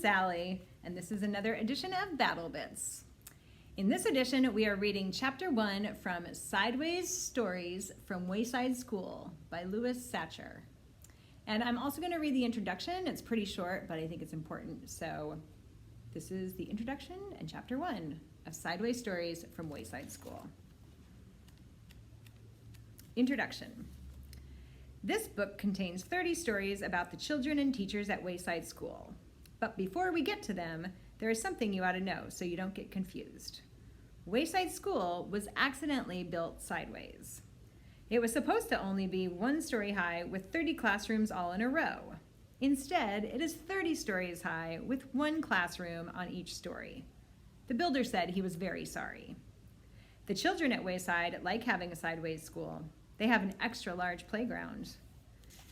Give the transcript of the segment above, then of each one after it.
Sally, and this is another edition of Battle Bits. In this edition, we are reading Chapter 1 from Sideways Stories from Wayside School by Louis Sachar. And I'm also going to read the introduction. It's pretty short, but I think it's important. So this is the introduction and Chapter 1 of Sideways Stories from Wayside School. Introduction. This book contains 30 stories about the children and teachers at Wayside School. But before we get to them, there is something you ought to know so you don't get confused. Wayside School was accidentally built sideways. It was supposed to only be 1 story high with 30 classrooms all in a row. Instead, it is 30 stories high with 1 classroom on each story. The builder said he was very sorry. The children at Wayside like having a sideways school. They have an extra large playground.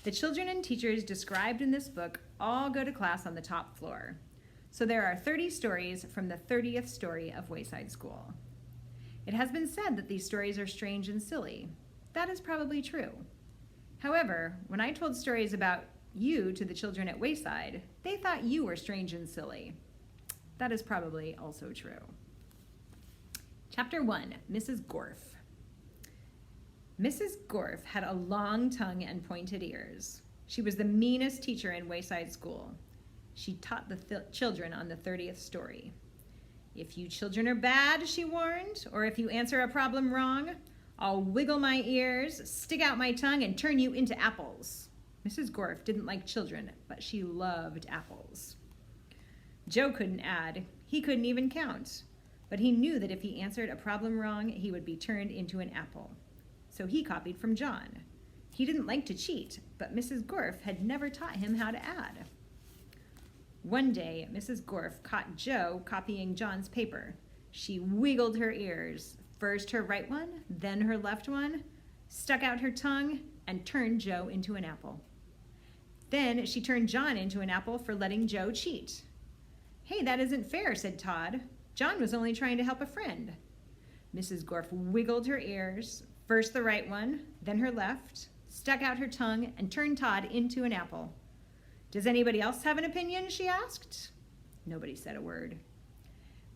The children and teachers described in this book all go to class on the top floor. So there are 30 stories from the 30th story of Wayside School. It has been said that these stories are strange and silly. That is probably true. However, when I told stories about you to the children at Wayside, they thought you were strange and silly. That is probably also true. Chapter 1, Mrs. Gorf. Mrs. Gorf had a long tongue and pointed ears. She was the meanest teacher in Wayside School. She taught the children on the 30th story. If you children are bad, she warned, or if you answer a problem wrong, I'll wiggle my ears, stick out my tongue, and turn you into apples. Mrs. Gorf didn't like children, but she loved apples. Joe couldn't add. He couldn't even count. But he knew that if he answered a problem wrong, he would be turned into an apple. So he copied from John. He didn't like to cheat, but Mrs. Gorf had never taught him how to add. One day, Mrs. Gorf caught Joe copying John's paper. She wiggled her ears, first her right one, then her left one, stuck out her tongue, and turned Joe into an apple. Then she turned John into an apple for letting Joe cheat. "Hey, that isn't fair," said Todd. "John was only trying to help a friend." Mrs. Gorf wiggled her ears, first the right one, then her left, stuck out her tongue, and turned Todd into an apple. "Does anybody else have an opinion?" she asked. Nobody said a word.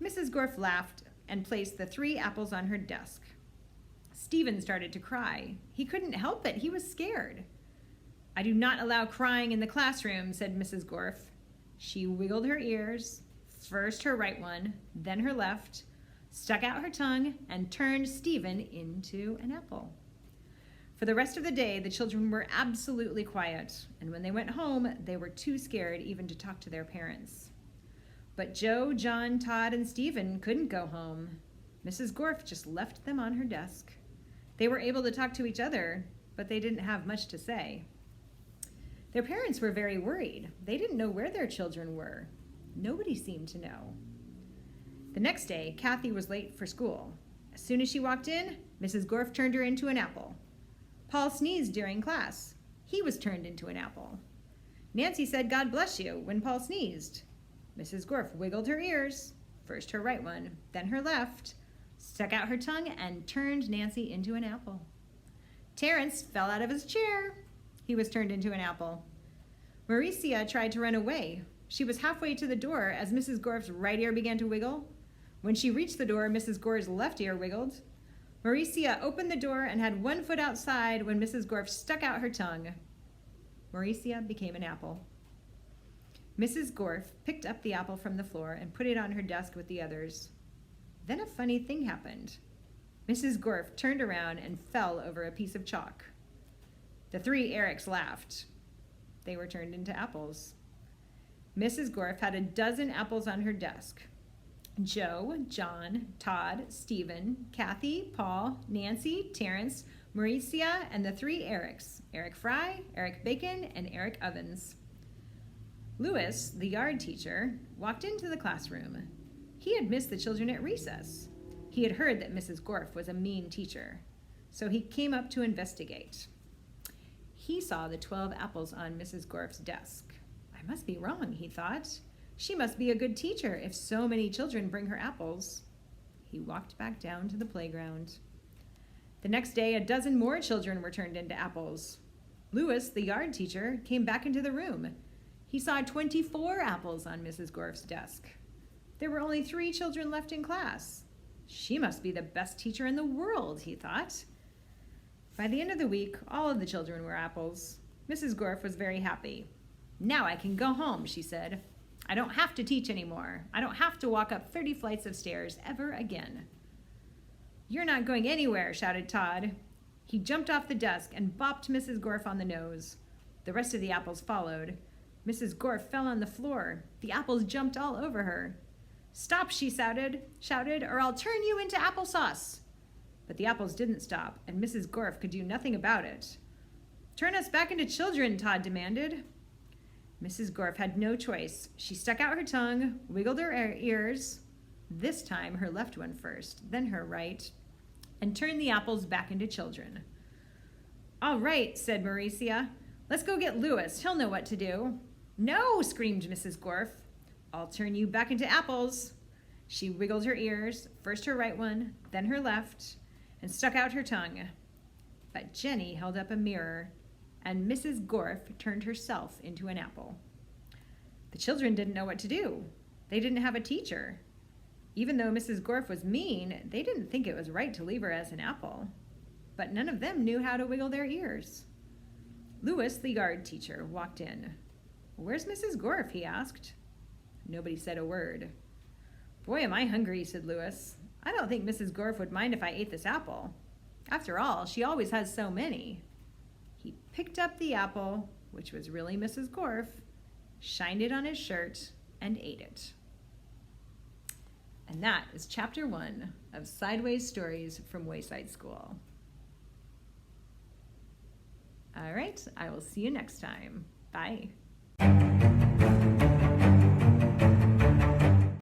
Mrs. Gorf laughed and placed the 3 apples on her desk. Stephen started to cry. He couldn't help it. He was scared. "I do not allow crying in the classroom," said Mrs. Gorf. She wiggled her ears, first her right one, then her left, stuck out her tongue, and turned Stephen into an apple. For the rest of the day, the children were absolutely quiet, and when they went home, they were too scared even to talk to their parents. But Joe, John, Todd, and Stephen couldn't go home. Mrs. Gorf just left them on her desk. They were able to talk to each other, but they didn't have much to say. Their parents were very worried. They didn't know where their children were. Nobody seemed to know. The next day, Kathy was late for school. As soon as she walked in, Mrs. Gorf turned her into an apple. Paul sneezed during class. He was turned into an apple. Nancy said, "God bless you," when Paul sneezed. Mrs. Gorf wiggled her ears, first her right one, then her left, stuck out her tongue, and turned Nancy into an apple. Terrence fell out of his chair. He was turned into an apple. Mauricia tried to run away. She was halfway to the door as Mrs. Gorf's right ear began to wiggle. When she reached the door, Mrs. Gorf's left ear wiggled. Mauricia opened the door and had 1 foot outside when Mrs. Gorf stuck out her tongue. Mauricia became an apple. Mrs. Gorf picked up the apple from the floor and put it on her desk with the others. Then a funny thing happened. Mrs. Gorf turned around and fell over a piece of chalk. The 3 Erics laughed. They were turned into apples. Mrs. Gorf had a dozen apples on her desk. Joe, John, Todd, Stephen, Kathy, Paul, Nancy, Terrence, Mauricia, and the 3 Erics, Eric Fry, Eric Bacon, and Eric Ovens. Louis, the yard teacher, walked into the classroom. He had missed the children at recess. He had heard that Mrs. Gorf was a mean teacher, so he came up to investigate. He saw the 12 apples on Mrs. Gorf's desk. "I must be wrong," he thought. "She must be a good teacher if so many children bring her apples." He walked back down to the playground. The next day, a dozen more children were turned into apples. Louis, the yard teacher, came back into the room. He saw 24 apples on Mrs. Gorf's desk. There were only 3 children left in class. She must be the best teacher in the world, he thought. By the end of the week, all of the children were apples. Mrs. Gorf was very happy. Now I can go home, she said. I don't have to teach anymore. I don't have to walk up 30 flights of stairs ever again. You're not going anywhere, shouted Todd. He jumped off the desk and bopped Mrs. Gorf on the nose. The rest of the apples followed. Mrs. Gorf fell on the floor. The apples jumped all over her. Stop, she shouted, or I'll turn you into applesauce. But the apples didn't stop, and Mrs. Gorf could do nothing about it. Turn us back into children, Todd demanded. Mrs. Gorf had no choice. She stuck out her tongue, wiggled her ears, this time her left one first, then her right, and turned the apples back into children. All right, said Mauricia. Let's go get Louis. He'll know what to do. No, screamed Mrs. Gorf. I'll turn you back into apples. She wiggled her ears, first her right one, then her left, and stuck out her tongue. But Jenny held up a mirror, and Mrs. Gorf turned herself into an apple. The children didn't know what to do. They didn't have a teacher. Even though Mrs. Gorf was mean, they didn't think it was right to leave her as an apple. But none of them knew how to wiggle their ears. Louis, the yard teacher, walked in. Where's Mrs. Gorf? He asked. Nobody said a word. Boy, am I hungry, said Louis. I don't think Mrs. Gorf would mind if I ate this apple. After all, she always has so many. He picked up the apple, which was really Mrs. Gorf, shined it on his shirt, and ate it. And that is chapter 1 of Sideways Stories from Wayside School. All right, I will see you next time. Bye.